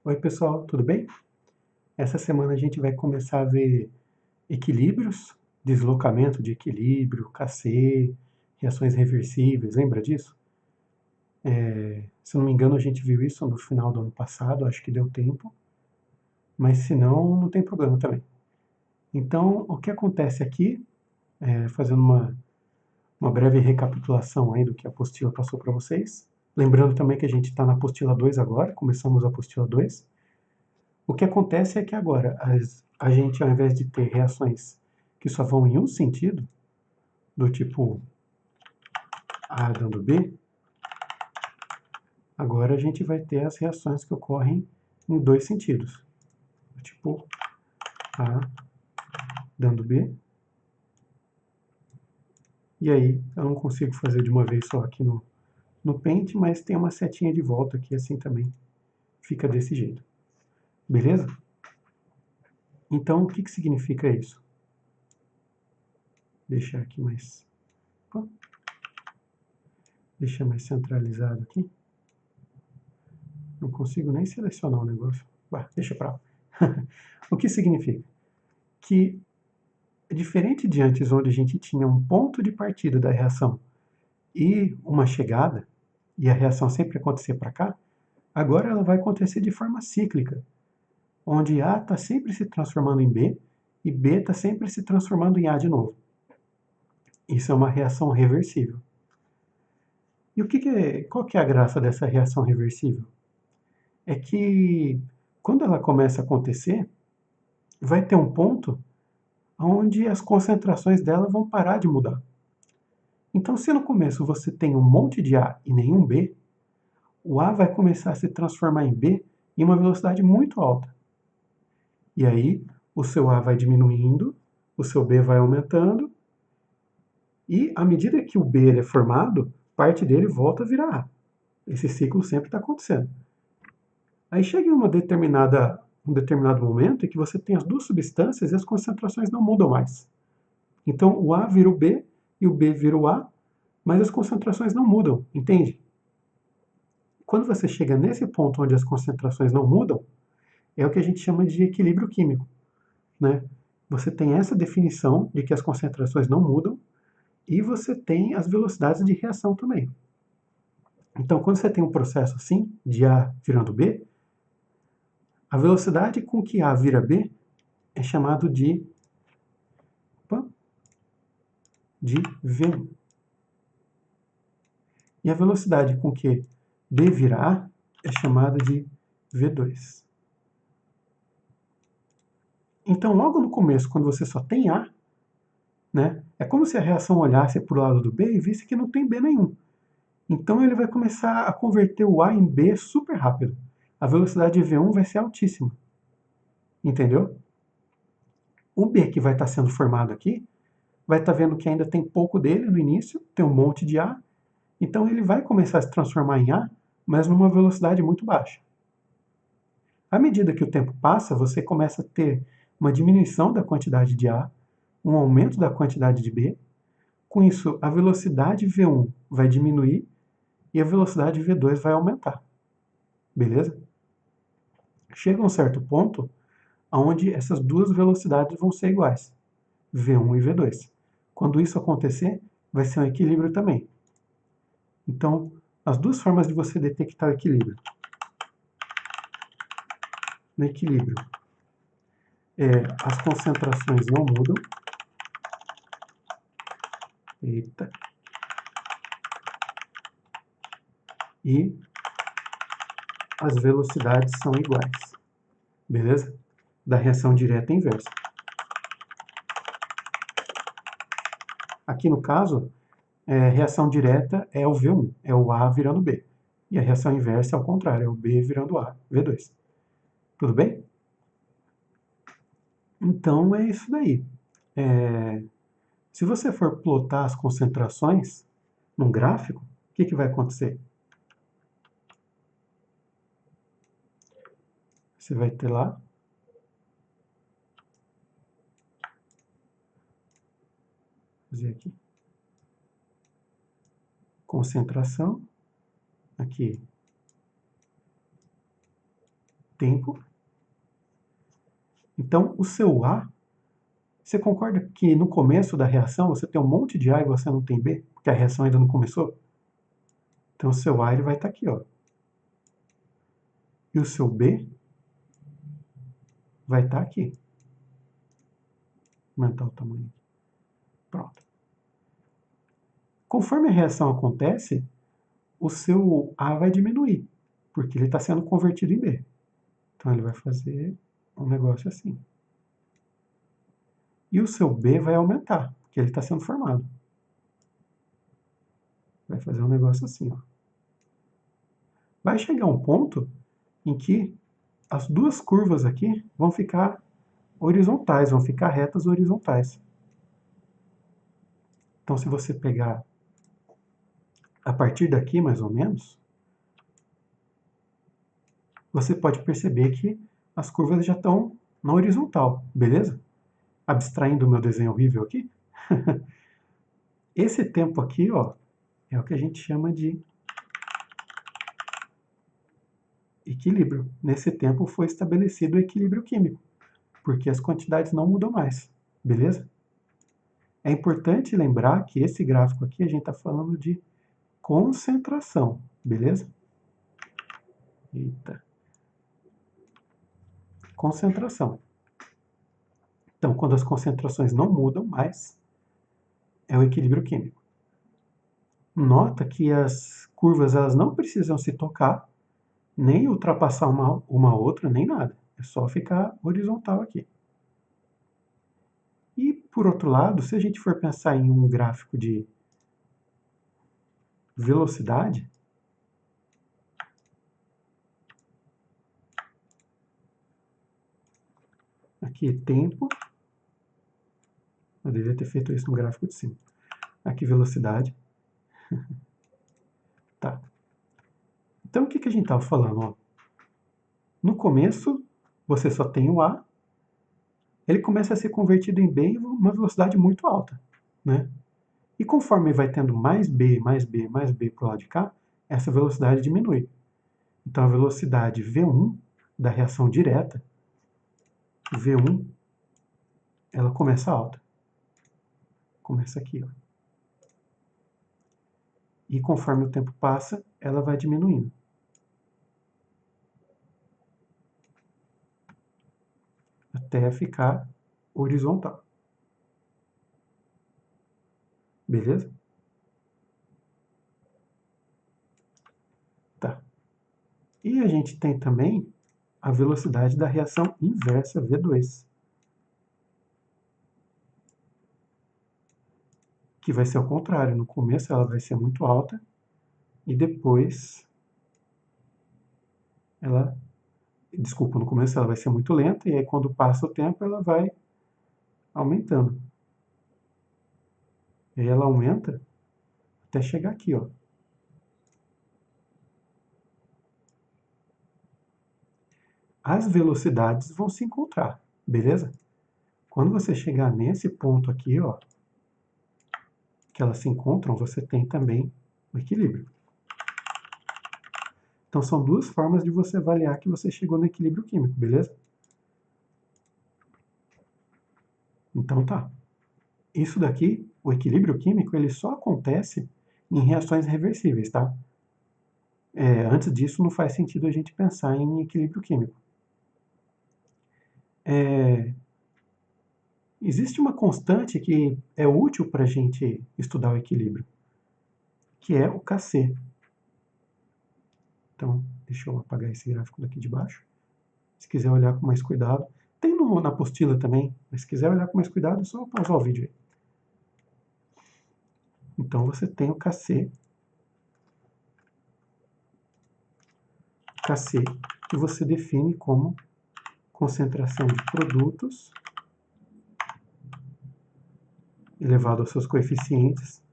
Oi, pessoal, tudo bem? Essa semana a gente vai começar a ver equilíbrios, deslocamento de equilíbrio, KC, reações reversíveis, lembra disso? Se não me engano, a gente viu isso no final do ano passado, acho que deu tempo, mas se não, não tem problema também. Então, o que acontece aqui, fazendo uma breve recapitulação aí do que a apostila passou para vocês, lembrando também que a gente está na apostila 2 agora, começamos a apostila 2. O que acontece é que agora a gente, ao invés de ter reações que só vão em um sentido, do tipo A dando B, agora a gente vai ter as reações que ocorrem em dois sentidos, do tipo A dando B. E aí eu não consigo fazer de uma vez só aqui no Paint, mas tem uma setinha de volta aqui, assim também fica desse jeito. Beleza? Então, o que significa isso? Deixar aqui mais... Deixar mais centralizado aqui. Não consigo nem selecionar o negócio. Bah, deixa pra lá. O que significa? Que, diferente de antes, onde a gente tinha um ponto de partida da reação e uma chegada, e a reação sempre acontecer para cá, agora ela vai acontecer de forma cíclica, onde A está sempre se transformando em B e B está sempre se transformando em A de novo. Isso é uma reação reversível. E qual que é a graça dessa reação reversível? É que quando ela começa a acontecer, vai ter um ponto onde as concentrações dela vão parar de mudar. Então, se no começo você tem um monte de A e nenhum B, o A vai começar a se transformar em B em uma velocidade muito alta. E aí, o seu A vai diminuindo, o seu B vai aumentando, e à medida que o B é formado, parte dele volta a virar A. Esse ciclo sempre está acontecendo. Aí chega em um determinado momento em que você tem as duas substâncias e as concentrações não mudam mais. Então, o A vira o B e o B vira o A, mas as concentrações não mudam, entende? Quando você chega nesse ponto onde as concentrações não mudam, é o que a gente chama de equilíbrio químico, né? Você tem essa definição de que as concentrações não mudam e você tem as velocidades de reação também. Então, quando você tem um processo assim, de A virando B, a velocidade com que A vira B é chamado de V1. E a velocidade com que B vira A é chamada de V2. Então, logo no começo, quando você só tem A, né, é como se a reação olhasse para o lado do B e visse que não tem B nenhum. Então, ele vai começar a converter o A em B super rápido. A velocidade de V1 vai ser altíssima. Entendeu? O B que vai estar sendo formado aqui, vai estar vendo que ainda tem pouco dele no início, tem um monte de A, então ele vai começar a se transformar em A, mas numa velocidade muito baixa. À medida que o tempo passa, você começa a ter uma diminuição da quantidade de A, um aumento da quantidade de B. Com isso, a velocidade V1 vai diminuir e a velocidade V2 vai aumentar. Beleza? Chega a um certo ponto onde essas duas velocidades vão ser iguais, V1 e V2. Quando isso acontecer, vai ser um equilíbrio também. Então, as duas formas de você detectar o equilíbrio. No equilíbrio, as concentrações não mudam. Eita. E as velocidades são iguais. Beleza? Da reação direta e inversa. Aqui no caso, reação direta é o V1, é o A virando B. E a reação inversa é o contrário, é o B virando A, V2. Tudo bem? Então é isso daí. Se você for plotar as concentrações num gráfico, o que vai acontecer? Você vai ter lá vou fazer aqui, concentração, aqui tempo. Então, o seu A, você concorda que no começo da reação você tem um monte de A e você não tem B? Porque a reação ainda não começou? Então, o seu A ele vai estar aqui, ó. E o seu B vai estar aqui. Vou aumentar o tamanho. Pronto. Conforme a reação acontece, o seu A vai diminuir, porque ele está sendo convertido em B. Então, ele vai fazer um negócio assim. E o seu B vai aumentar, porque ele está sendo formado. Vai fazer um negócio assim, ó. Vai chegar um ponto em que as duas curvas aqui vão ficar horizontais, vão ficar retas horizontais. Então, se você pegar a partir daqui, mais ou menos, você pode perceber que as curvas já estão na horizontal, beleza? Abstraindo o meu desenho horrível aqui. Esse tempo aqui, ó, é o que a gente chama de equilíbrio. Nesse tempo foi estabelecido o equilíbrio químico, porque as quantidades não mudam mais, beleza? É importante lembrar que esse gráfico aqui a gente está falando de concentração, beleza? Eita. Concentração. Então, quando as concentrações não mudam mais, é o equilíbrio químico. Nota que as curvas elas não precisam se tocar, nem ultrapassar uma outra, nem nada. É só ficar horizontal aqui. E, por outro lado, se a gente for pensar em um gráfico de velocidade, aqui tempo, eu deveria ter feito isso no gráfico de cima. Aqui velocidade. Tá. Então, o que a gente estava falando? Ó? No começo, você só tem o A, ele começa a ser convertido em B em uma velocidade muito alta, né? E conforme vai tendo mais B, mais B, mais B para o lado de cá, essa velocidade diminui. Então, a velocidade V1 da reação direta, V1, ela começa alta. Começa aqui, ó. E conforme o tempo passa, ela vai diminuindo. Até ficar horizontal. Beleza? Tá. E a gente tem também a velocidade da reação inversa, V2. Que vai ser ao contrário. No começo ela vai ser muito alta e depois ela... Desculpa, no começo ela vai ser muito lenta e aí quando passa o tempo ela vai aumentando. E aí ela aumenta até chegar aqui, ó. As velocidades vão se encontrar, beleza? Quando você chegar nesse ponto aqui, ó, que elas se encontram, você tem também o equilíbrio. Então são duas formas de você avaliar que você chegou no equilíbrio químico, beleza? Então tá. Isso daqui, o equilíbrio químico, ele só acontece em reações reversíveis, tá? Antes disso, não faz sentido a gente pensar em equilíbrio químico. Existe uma constante que é útil para a gente estudar o equilíbrio, que é o Kc. Então, deixa eu apagar esse gráfico daqui de baixo. Se quiser olhar com mais cuidado. Tem na apostila também, mas se quiser olhar com mais cuidado, é só pausar o vídeo aí. Então, você tem o Kc, que você define como concentração de produtos elevado aos seus coeficientes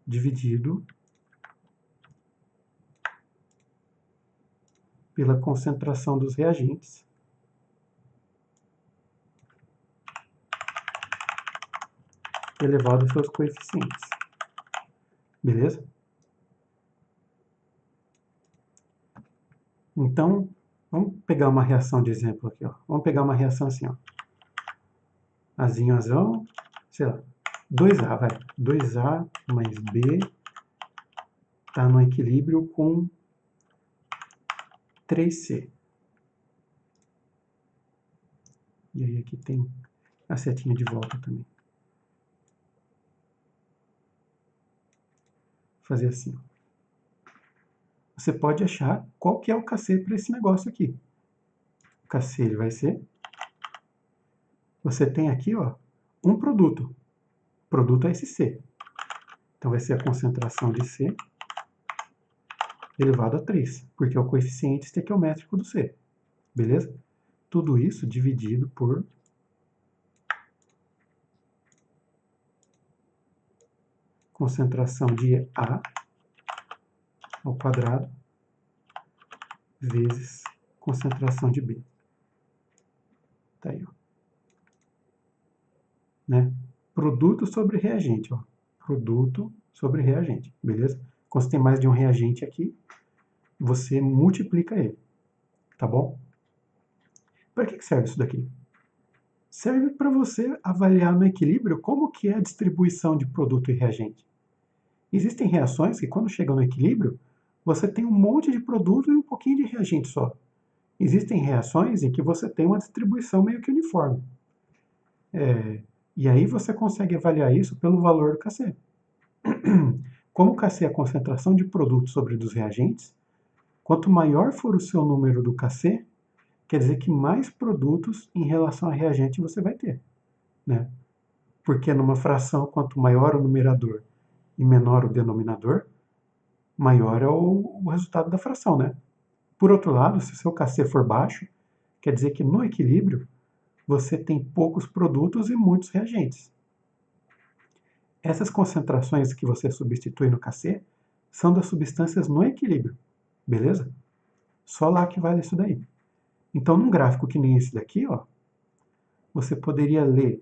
dividido pela concentração dos reagentes elevado aos seus coeficientes. Beleza? Então, vamos pegar uma reação de exemplo aqui, ó. Vamos pegar uma reação assim, ó. Azinho, azão, sei lá, 2A, vai. 2A mais B está no equilíbrio com 3C. E aí aqui tem a setinha de volta também. Vou fazer assim. Você pode achar qual que é o KC para esse negócio aqui. O KC ele vai ser... Você tem aqui, ó, um produto. O produto é esse C. Então vai ser a concentração de C elevado a 3, porque é o coeficiente estequiométrico do C. Beleza? Tudo isso dividido por concentração de A ao quadrado vezes concentração de B. Tá aí, ó. Né? Produto sobre reagente, ó. Produto sobre reagente, beleza? Quando você tem mais de um reagente aqui, você multiplica ele, tá bom? Para que serve isso daqui? Serve para você avaliar no equilíbrio como que é a distribuição de produto e reagente. Existem reações que quando chegam no equilíbrio, você tem um monte de produto e um pouquinho de reagente só. Existem reações em que você tem uma distribuição meio que uniforme. E aí você consegue avaliar isso pelo valor do KC. Como o KC é a concentração de produto sobre dos reagentes, quanto maior for o seu número do KC, quer dizer que mais produtos em relação a reagente você vai ter. Né? Porque numa fração, quanto maior o numerador e menor o denominador, maior é o resultado da fração. Né? Por outro lado, se o seu KC for baixo, quer dizer que no equilíbrio você tem poucos produtos e muitos reagentes. Essas concentrações que você substitui no KC são das substâncias no equilíbrio, beleza? Só lá que vale isso daí. Então, num gráfico que nem esse daqui, ó, você poderia ler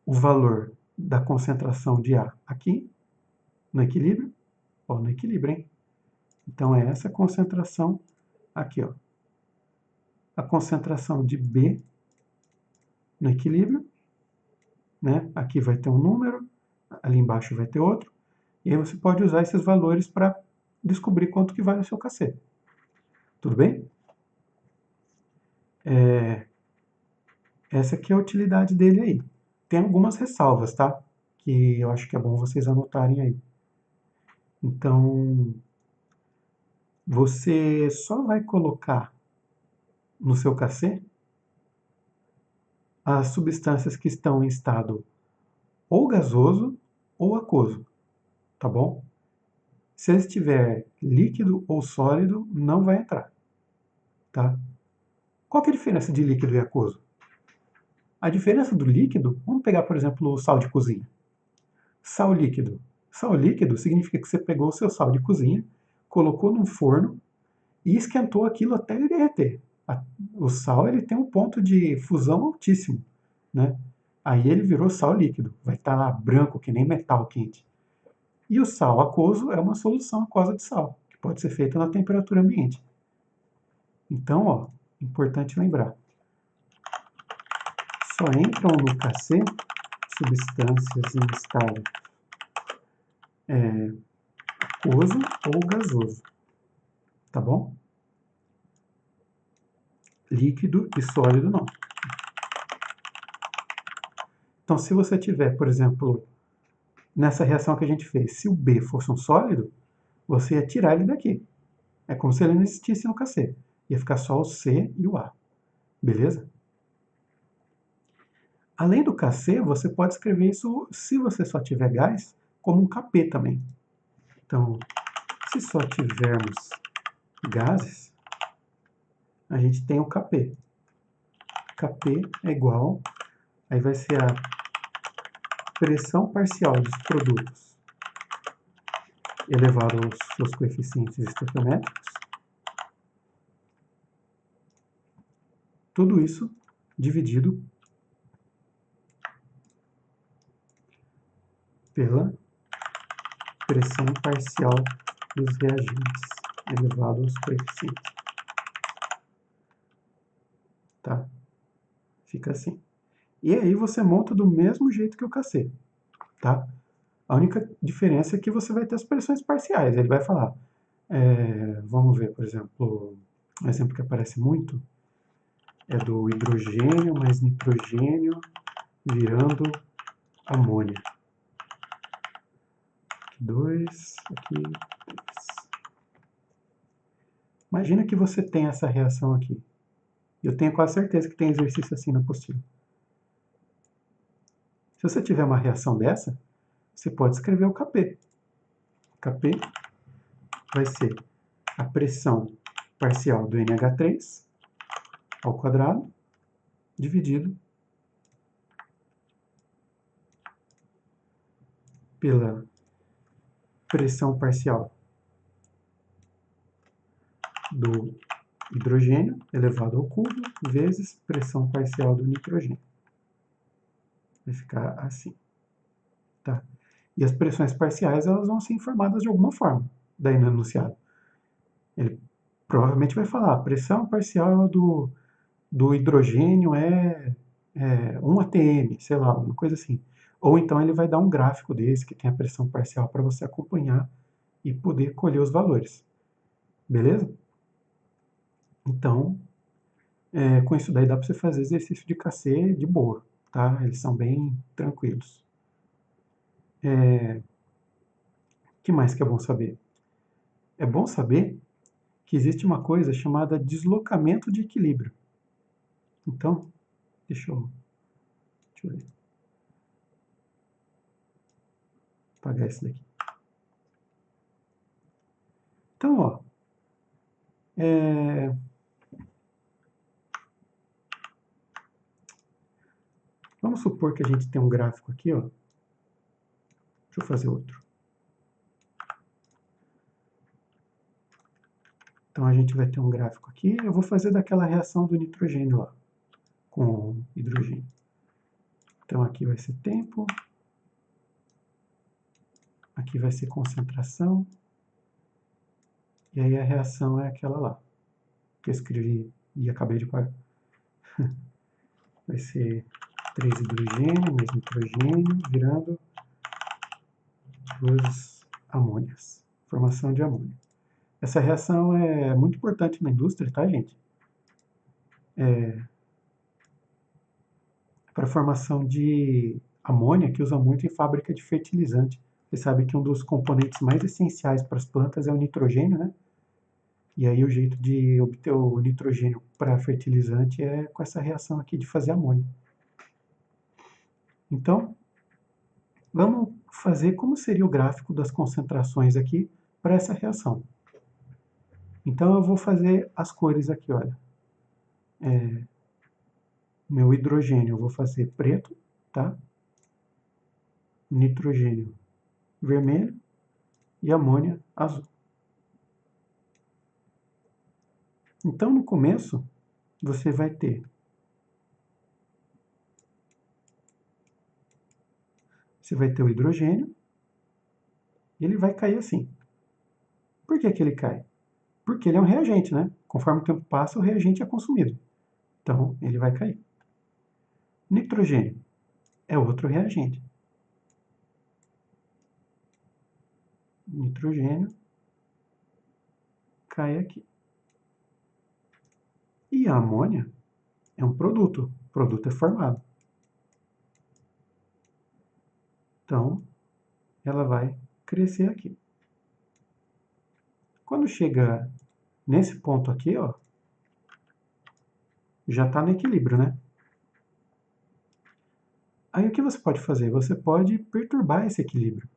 o valor da concentração de A aqui, no equilíbrio, ó, no equilíbrio, hein? Então, é essa concentração aqui, ó. A concentração de B no equilíbrio, né? Aqui vai ter um número, ali embaixo vai ter outro, e aí você pode usar esses valores para descobrir quanto que vale o seu KC. Tudo bem? Essa aqui é a utilidade dele aí. Tem algumas ressalvas, tá? Que eu acho que é bom vocês anotarem aí. Então, você só vai colocar no seu KC as substâncias que estão em estado ou gasoso ou aquoso, tá bom? Se ele estiver líquido ou sólido, não vai entrar, tá? Qual que é a diferença de líquido e aquoso? A diferença do líquido, vamos pegar, por exemplo, o sal de cozinha. Sal líquido. Sal líquido significa que você pegou o seu sal de cozinha, colocou num forno e esquentou aquilo até ele derreter. O sal ele tem um ponto de fusão altíssimo, né? Aí ele virou sal líquido, vai estar lá branco que nem metal quente. E o sal aquoso é uma solução aquosa de sal, que pode ser feita na temperatura ambiente. Então, ó, importante lembrar, só entram no KC substâncias em estado aquoso ou gasoso, tá bom? Líquido e sólido não. Então, se você tiver, por exemplo, nessa reação que a gente fez, se o B fosse um sólido, você ia tirar ele daqui. É como se ele não existisse no KC. Ia ficar só o C e o A. Beleza? Além do KC, você pode escrever isso, se você só tiver gás, como um KP também. Então, se só tivermos gases, a gente tem o KP. KP é igual, aí vai ser a pressão parcial dos produtos elevado aos seus coeficientes estequiométricos. Tudo isso dividido pela pressão parcial dos reagentes elevado aos coeficientes. tá? Fica assim. E aí você monta do mesmo jeito que o KC, tá? A única diferença é que você vai ter as pressões parciais. Ele vai falar, vamos ver, por exemplo, um exemplo que aparece muito é do hidrogênio mais nitrogênio virando amônia. Aqui 2, aqui 3. Imagina que você tem essa reação aqui. Eu tenho quase certeza que tem exercício assim na apostila. Se você tiver uma reação dessa, você pode escrever o Kp. Kp vai ser a pressão parcial do NH3 ao quadrado dividido pela pressão parcial do hidrogênio elevado ao cubo vezes pressão parcial do nitrogênio. Vai ficar assim, tá? E as pressões parciais elas vão ser informadas de alguma forma, daí no enunciado. Ele provavelmente vai falar, a pressão parcial do hidrogênio é 1 atm, sei lá, uma coisa assim. Ou então ele vai dar um gráfico desse que tem a pressão parcial para você acompanhar e poder colher os valores. Beleza? Então, com isso daí dá para você fazer exercício de KC de boa, tá? Eles são bem tranquilos. O que mais que é bom saber? É bom saber que existe uma coisa chamada deslocamento de equilíbrio. Então, deixa eu ver. Apagar esse daqui. Então, ó, vamos supor que a gente tem um gráfico aqui, ó. Deixa eu fazer outro. Então a gente vai ter um gráfico aqui. Eu vou fazer daquela reação do nitrogênio lá, com hidrogênio. Então aqui vai ser tempo. Aqui vai ser concentração. E aí a reação é aquela lá, que eu escrevi e acabei de pagar. Vai ser 3 hidrogênio mais nitrogênio, virando 2 amônias. Formação de amônia. Essa reação é muito importante na indústria, tá, gente? Para a formação de amônia, que usa muito em fábrica de fertilizante. Você sabe que um dos componentes mais essenciais para as plantas é o nitrogênio, né? E aí o jeito de obter o nitrogênio para fertilizante é com essa reação aqui de fazer amônia. Então, vamos fazer como seria o gráfico das concentrações aqui para essa reação. Então, eu vou fazer as cores aqui, olha. Meu hidrogênio eu vou fazer preto, tá? Nitrogênio vermelho e amônia azul. Então, no começo, você vai ter o hidrogênio e ele vai cair assim. Por que que ele cai? Porque ele é um reagente, né? Conforme o tempo passa, o reagente é consumido. Então, ele vai cair. Nitrogênio é outro reagente. Nitrogênio cai aqui. E a amônia é um produto. O produto é formado. Então, ela vai crescer aqui. Quando chega nesse ponto aqui, ó, já está no equilíbrio, né? Aí o que você pode fazer? Você pode perturbar esse equilíbrio.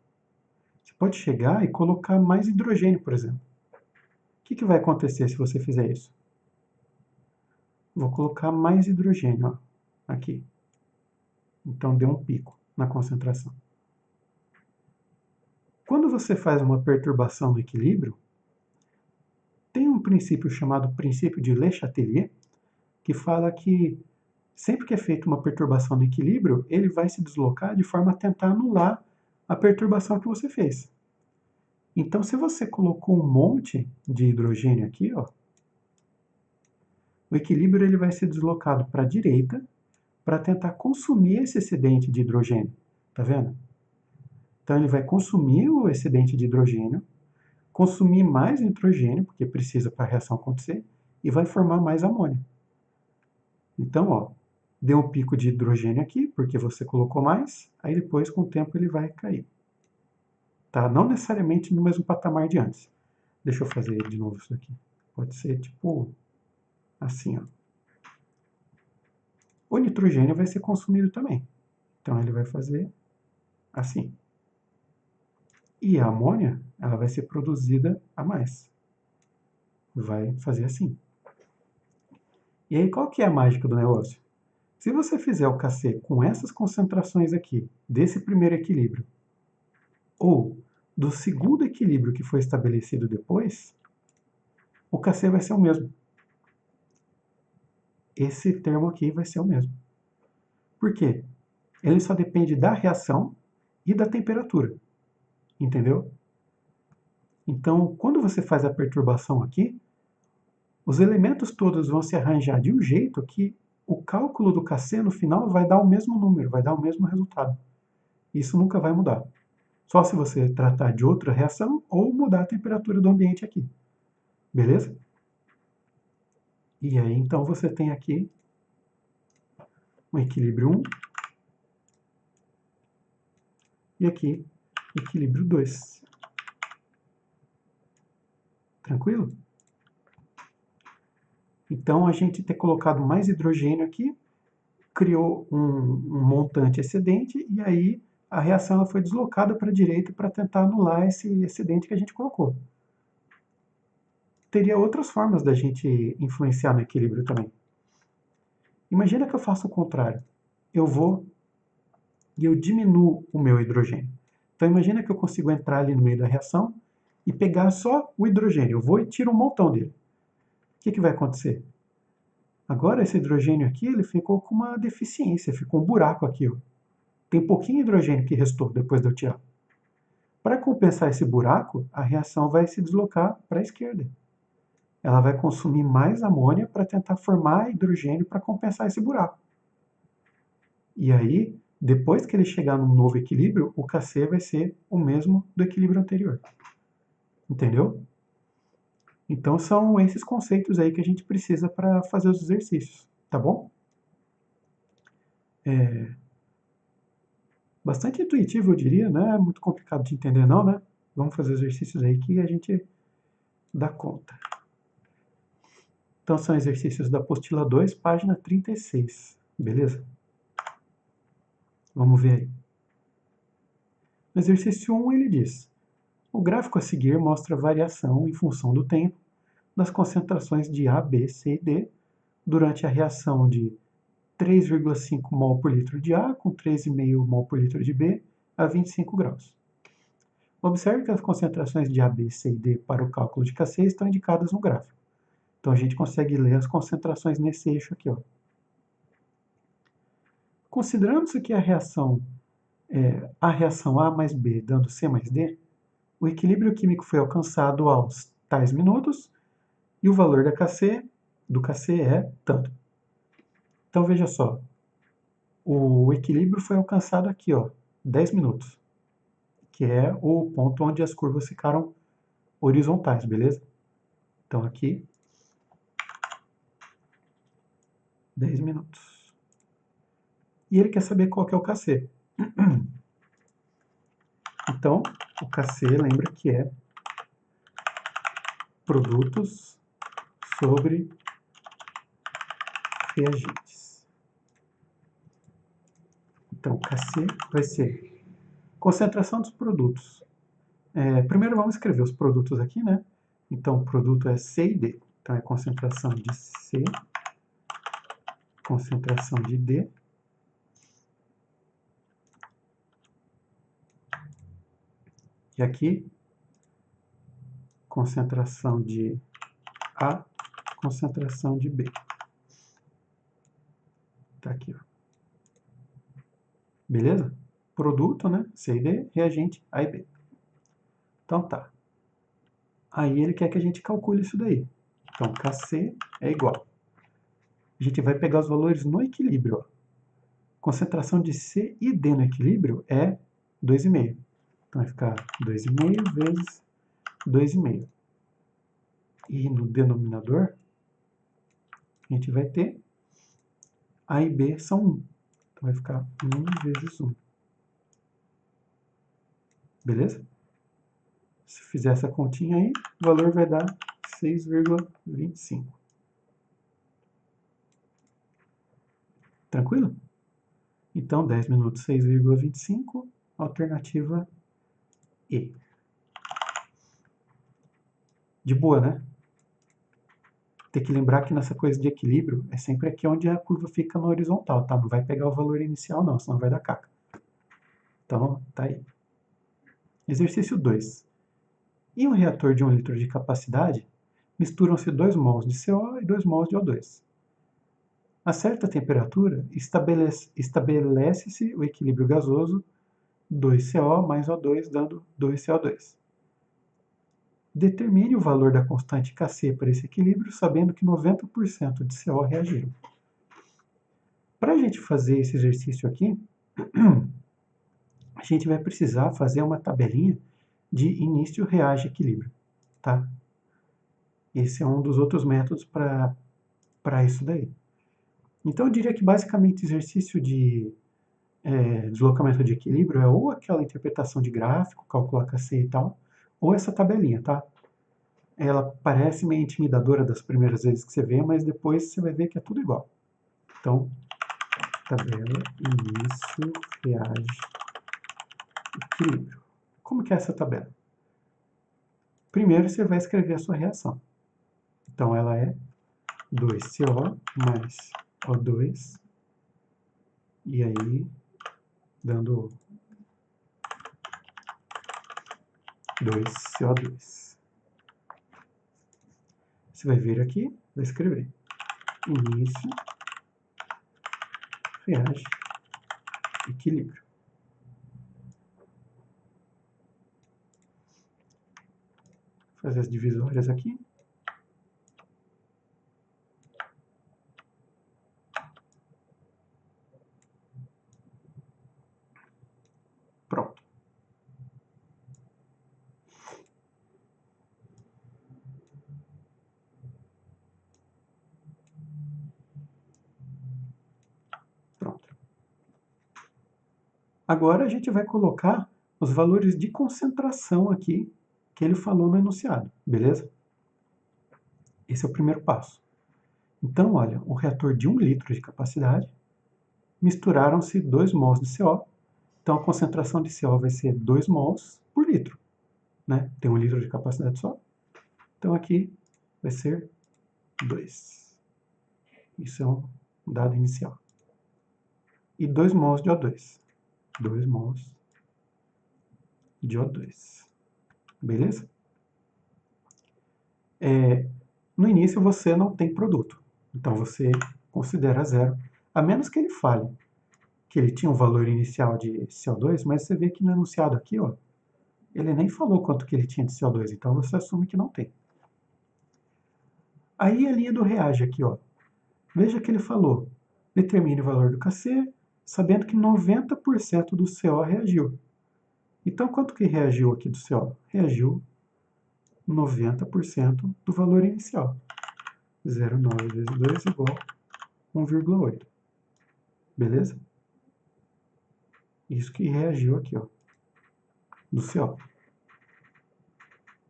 Você pode chegar e colocar mais hidrogênio, por exemplo. O que vai acontecer se você fizer isso? Vou colocar mais hidrogênio, ó, aqui. Então deu um pico na concentração. Quando você faz uma perturbação do equilíbrio, tem um princípio chamado princípio de Le Chatelier, que fala que sempre que é feita uma perturbação do equilíbrio, ele vai se deslocar de forma a tentar anular a perturbação que você fez. Então, se você colocou um monte de hidrogênio aqui, ó, O equilíbrio ele vai ser deslocado para a direita para tentar consumir esse excedente de hidrogênio. Tá vendo? Então ele vai consumir o excedente de hidrogênio, consumir mais nitrogênio, porque precisa para a reação acontecer, e vai formar mais amônia. Então, ó, deu um pico de hidrogênio aqui, porque você colocou mais, aí depois, com o tempo, ele vai cair. Tá? Não necessariamente no mesmo patamar de antes. Deixa eu fazer de novo isso aqui. Pode ser tipo assim, ó. O nitrogênio vai ser consumido também. Então ele vai fazer assim. E a amônia, ela vai ser produzida a mais. Vai fazer assim. E aí qual que é a mágica do negócio? Se você fizer o KC com essas concentrações aqui, desse primeiro equilíbrio, ou do segundo equilíbrio que foi estabelecido depois, o KC vai ser o mesmo. Esse termo aqui vai ser o mesmo. Por quê? Ele só depende da reação e da temperatura. Entendeu? Então, quando você faz a perturbação aqui, os elementos todos vão se arranjar de um jeito que o cálculo do KC no final vai dar o mesmo número, vai dar o mesmo resultado. Isso nunca vai mudar. Só se você tratar de outra reação ou mudar a temperatura do ambiente aqui. Beleza? E aí, então, você tem aqui um equilíbrio 1 e aqui equilíbrio 2. Tranquilo? Então, a gente ter colocado mais hidrogênio aqui, criou um montante excedente, e aí a reação foi deslocada para a direita para tentar anular esse excedente que a gente colocou. Teria outras formas da gente influenciar no equilíbrio também. Imagina que eu faço o contrário. Eu vou e eu diminuo o meu hidrogênio. Então imagina que eu consigo entrar ali no meio da reação e pegar só o hidrogênio. Eu vou e tiro um montão dele. O que vai acontecer? Agora esse hidrogênio aqui ele ficou com uma deficiência, ficou um buraco aqui. Ó. Tem pouquinho hidrogênio que restou depois de eu tirar. Para compensar esse buraco, a reação vai se deslocar para a esquerda. Ela vai consumir mais amônia para tentar formar hidrogênio para compensar esse buraco. E aí, depois que ele chegar num novo equilíbrio, o KC vai ser o mesmo do equilíbrio anterior. Entendeu? Então são esses conceitos aí que a gente precisa para fazer os exercícios, tá bom? Bastante intuitivo, eu diria, não é muito complicado de entender não, né? Vamos fazer exercícios aí que a gente dá conta. Então são exercícios da apostila 2, página 36, beleza? Vamos ver aí. No exercício 1 ele diz: o gráfico a seguir mostra a variação em função do tempo das concentrações de A, B, C e D durante a reação de 3,5 mol por litro de A com 3,5 mol por litro de B a 25 graus. Observe que as concentrações de A, B, C e D para o cálculo de KC estão indicadas no gráfico. Então a gente consegue ler as concentrações nesse eixo aqui. Ó. Considerando-se que a reação A mais B dando C mais D, o equilíbrio químico foi alcançado aos tais minutos e o valor do KC é tanto. Então veja só, o equilíbrio foi alcançado aqui, ó, 10 minutos, que é o ponto onde as curvas ficaram horizontais, beleza? Então aqui, 10 minutos. E ele quer saber qual que é o KC. Então, o KC, lembra que é produtos sobre reagentes. Então, o KC vai ser concentração dos produtos. Primeiro vamos escrever os produtos aqui, né? Então, o produto é C e D. Então, é concentração de C, concentração de D. E aqui, concentração de A, concentração de B. Tá aqui, ó. Beleza? Produto, né? C e D, reagente A e B. Então tá. Aí ele quer que a gente calcule isso daí. Então, KC é igual. a gente vai pegar os valores no equilíbrio. Ó. Concentração de C e D no equilíbrio é 2,5. Então vai ficar 2,5 vezes 2,5. E no denominador, a gente vai ter A e B são 1. Então vai ficar 1 vezes 1. Beleza? Se fizer essa continha aí, o valor vai dar 6,25. Tranquilo? Então, 10 minutos, 6,25, alternativa E. De boa, né? Tem que lembrar que nessa coisa de equilíbrio é sempre aqui onde a curva fica na horizontal, tá? Não vai pegar o valor inicial não, senão vai dar caca. Então, tá aí. Exercício 2. Em um reator de 1 litro de capacidade, misturam-se 2 mols de CO e 2 mols de O2. A certa temperatura, estabelece-se o equilíbrio gasoso 2CO mais O2, dando 2CO2. Determine o valor da constante Kc para esse equilíbrio, sabendo que 90% de CO reagiram. Para a gente fazer esse exercício aqui, a gente vai precisar fazer uma tabelinha de início reage equilíbrio, tá? Esse é um dos outros métodos para isso daí. Então, eu diria que basicamente exercício de deslocamento de equilíbrio é ou aquela interpretação de gráfico, calcular Kc e tal, ou essa tabelinha, tá? Ela parece meio intimidadora das primeiras vezes que você vê, mas depois você vai ver que é tudo igual. Então, tabela, início, reage, equilíbrio. Como que é essa tabela? Primeiro você vai escrever a sua reação. Então, ela é 2CO mais O2, e aí, dando 2CO2. Você vai vir aqui, vai escrever início, reage, equilíbrio. Fazer as divisórias aqui. Pronto. Pronto. Agora a gente vai colocar os valores de concentração aqui que ele falou no enunciado, beleza? Esse é o primeiro passo. Então, olha, um reator de 1 litro de capacidade, misturaram-se 2 mols de CO, então a concentração de CO vai ser 2 mols por litro, né? Tem 1 litro de capacidade só, então aqui vai ser 2. Isso é um dado inicial. E 2 mols de O2. 2 mols de O2. Beleza? No início você não tem produto, então você considera zero, a menos que ele fale que ele tinha um valor inicial de CO2, mas você vê que no enunciado aqui, ó, ele nem falou quanto que ele tinha de CO2, então você assume que não tem. Aí a linha do reage aqui, ó, veja que ele falou, determine o valor do Kc, sabendo que 90% do CO reagiu. Então, quanto que reagiu aqui do CO? Reagiu 90% do valor inicial. 0,9 vezes 2 igual a 1,8. Beleza? Isso que reagiu aqui, ó, do CO.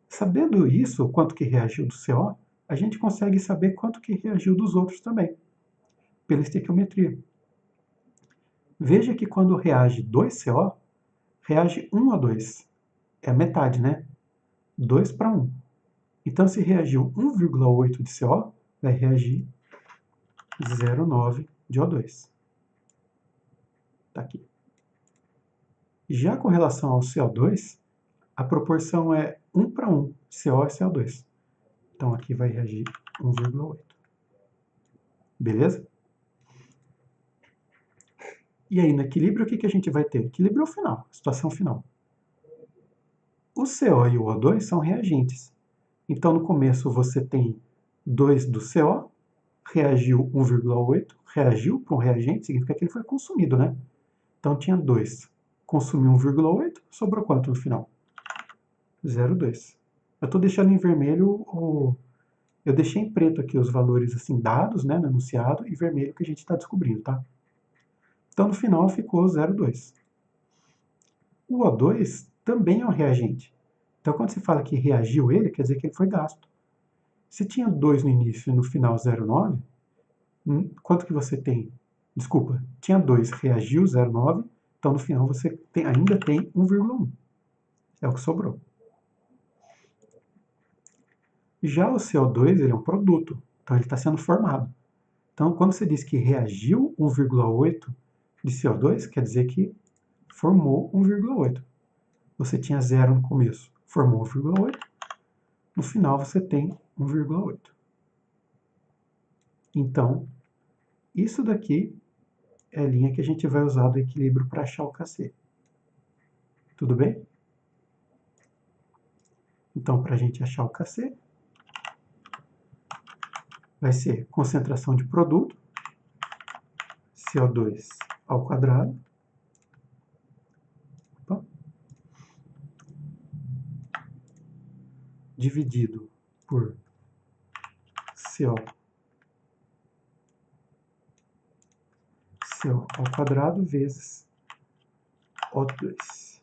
Sabendo isso, quanto que reagiu do CO, a gente consegue saber quanto que reagiu dos outros também, pela estequiometria. Veja que quando reage 2CO, reage 1 a 2. É a metade, né? 2 para 1. Então, se reagiu 1,8 de CO, vai reagir 0,9 de O2. Está aqui. Já com relação ao CO2, a proporção é 1 para 1, CO e CO2. Então, aqui vai reagir 1,8. Beleza? E aí, no equilíbrio, o que a gente vai ter? Equilíbrio é o final, situação final. O CO e o O2 são reagentes. Então, no começo, você tem 2 do CO, reagiu 1,8, reagiu para um reagente, significa que ele foi consumido, né? Então tinha 2. Consumiu 1,8, sobrou quanto no final? 0,2. Eu estou deixando em vermelho, eu deixei em preto aqui os valores assim dados, né, no enunciado, e vermelho que a gente está descobrindo, tá? Então no final ficou 0,2. O O2 também é um reagente. Então quando se fala que reagiu ele, quer dizer que ele foi gasto. Se tinha 2 no início e no final 0,9, quanto que você tem? Desculpa, tinha 2, reagiu 0,9, então no final você ainda tem 1,1. É o que sobrou. Já o CO2 ele é um produto, então ele está sendo formado. Então quando você diz que reagiu 1,8 de CO2, quer dizer que formou 1,8. Você tinha 0 no começo, formou 1,8. No final você tem 1,8. Então, isso daqui é a linha que a gente vai usar do equilíbrio para achar o Kc. Tudo bem? Então, para a gente achar o Kc, vai ser concentração de produto, CO2 ao quadrado, dividido por CO ao quadrado vezes O2.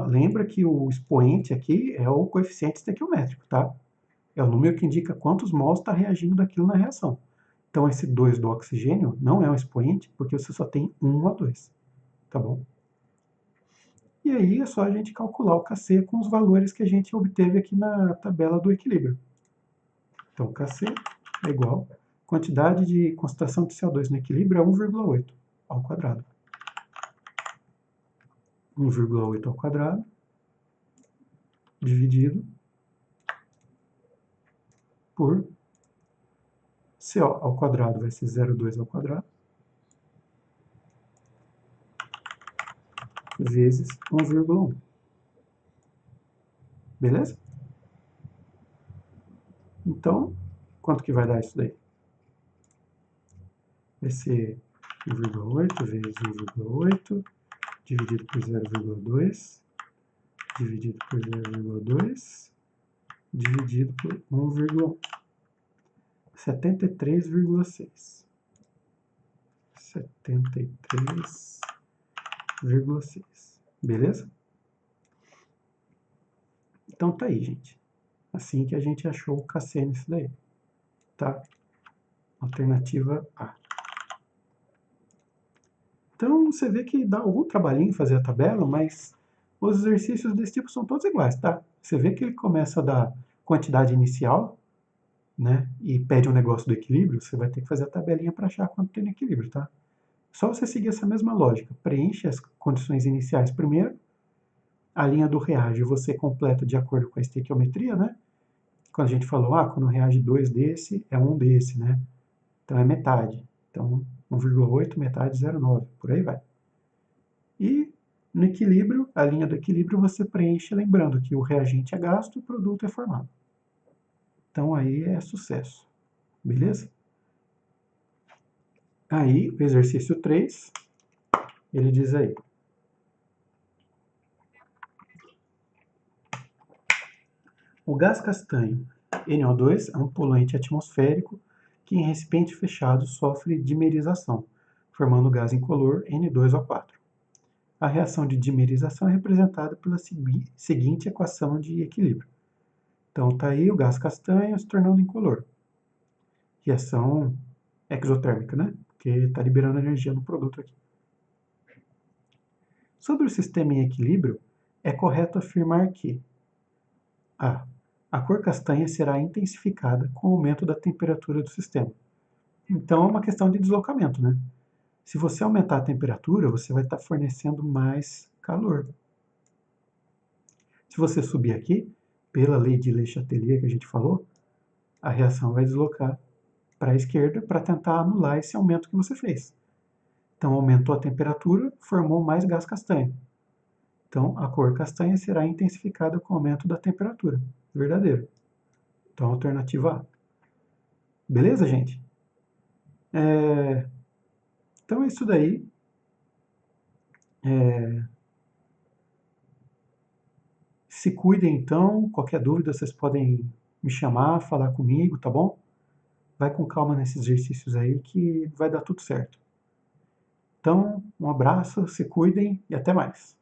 Lembra que o expoente aqui é o coeficiente estequiométrico, tá? É o número que indica quantos mols está reagindo daquilo na reação. Então, esse 2 do oxigênio não é um expoente, porque você só tem um O2, tá bom? E aí é só a gente calcular o Kc com os valores que a gente obteve aqui na tabela do equilíbrio. Então, Kc é igual a quantidade de concentração de CO2 no equilíbrio é 1,8 ao quadrado. 1,8 ao quadrado dividido por CO ao quadrado vai ser 0,2 ao quadrado vezes 1,1. Beleza? Então, quanto que vai dar isso daí? Vai ser 1,8 vezes 1,8 dividido por 0,2 dividido por 0,2 dividido por 1,1. 73,6. 73,6. Beleza? Então tá aí, gente. Assim que a gente achou o Kc nisso daí. Tá? Alternativa A. Então você vê que dá algum trabalhinho fazer a tabela, mas os exercícios desse tipo são todos iguais, tá? Você vê que ele começa da quantidade inicial, né? E pede um negócio do equilíbrio, você vai ter que fazer a tabelinha para achar quanto tem no equilíbrio, tá? Só você seguir essa mesma lógica. Preenche as condições iniciais primeiro, a linha do reage você completa de acordo com a estequiometria, né? Quando a gente falou, quando reage 2 desse, é 1 desse, né? Então é metade. Então 1,8 metade 0,9, por aí vai. E no equilíbrio, a linha do equilíbrio você preenche lembrando que o reagente é gasto e o produto é formado. Então aí é sucesso. Beleza? Aí, o exercício 3, ele diz aí. O gás castanho, NO2, é um poluente atmosférico que em recipiente fechado sofre dimerização, formando gás incolor N2O4. A reação de dimerização é representada pela seguinte equação de equilíbrio. Então está aí o gás castanho se tornando incolor. Reação exotérmica, né? Porque está liberando energia no produto aqui. Sobre o sistema em equilíbrio, é correto afirmar que a cor castanha será intensificada com o aumento da temperatura do sistema. Então é uma questão de deslocamento, né? Se você aumentar a temperatura, você vai estar fornecendo mais calor. Se você subir aqui, pela lei de Le Chatelier que a gente falou, a reação vai deslocar para a esquerda para tentar anular esse aumento que você fez. Então aumentou a temperatura, formou mais gás castanho. Então a cor castanha será intensificada com o aumento da temperatura. Verdadeiro. Então alternativa A. Beleza, gente? Então é isso daí. Se cuidem então, qualquer dúvida vocês podem me chamar, falar comigo, tá bom? Vai com calma nesses exercícios aí que vai dar tudo certo. Então, um abraço, se cuidem e até mais.